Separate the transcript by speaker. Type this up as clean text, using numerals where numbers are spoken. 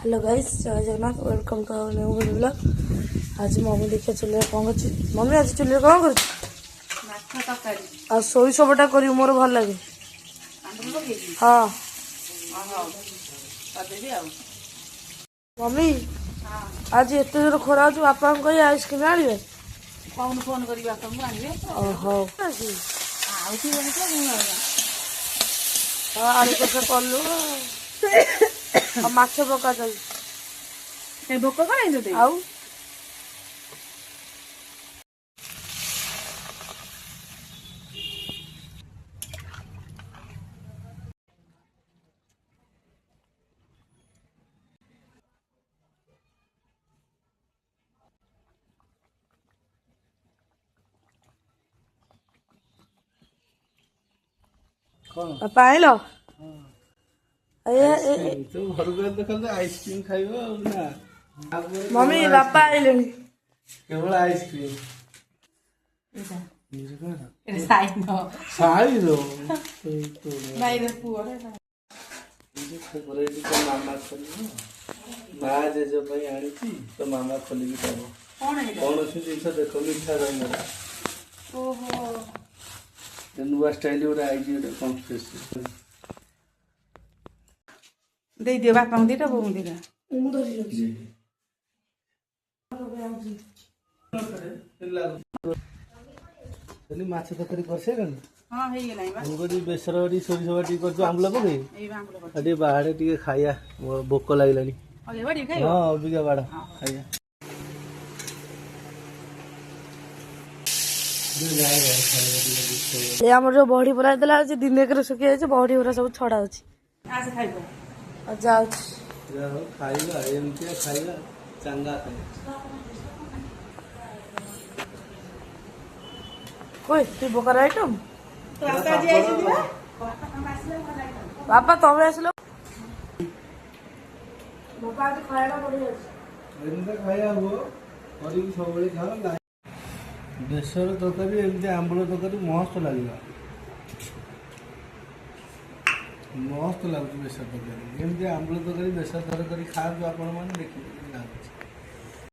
Speaker 1: Hello guys, Jai Jagannath, welcome to our new video. आज mummy देखिए चुल्हे कौन कर मम्मी आज चुल्हे कौन कर सोरिष बटा कर मोर भल लगे। हाँ मम्मी आज एत जोर खरा हो बापा कही आइसक्रीम आने
Speaker 2: कौन फोन कर
Speaker 1: ओहो आलू कषा कलु माछ पका चल
Speaker 2: भोक कर
Speaker 1: आउ बापा आइल
Speaker 3: आइसक्रीम खाइब ना
Speaker 1: मम्मी बापा आइले
Speaker 3: केवल आइसक्रीम मामा खोल माँ जेज आनी तो मामा खोलिकी खाइब कौन जिन देख मीठा रही नुआ स्टाइल गोटे आई कौन
Speaker 2: दे दियो बापा दीटा बोऊ दीटा
Speaker 3: माछ तरकारी कर
Speaker 2: हाँ हो गला
Speaker 3: बेसर सोरिष बाटी कर आंबुल पकई बाहर टे खाया भोक लगे हाँ अबिका बाड़ खाया
Speaker 1: आमर जो बड़ी पुरा दिन एक सुखी जाए बड़ी पुरा सब छड़ा अच्छी जाऊँ
Speaker 3: खाइबा एमती खाइबा चंगा
Speaker 1: कोई तु बकार आइटम बापा तमें आसलो बापा आज खाया बढ़िया
Speaker 3: खाया हो सब खाओ बेसर तरकारी एमती आंबुल तरकारी मस्त लगे मस्त लगुच बेसर तरकारी एमती आंबुल तरकारी बेसर तरकारी खाते आपण मैंने देखिए।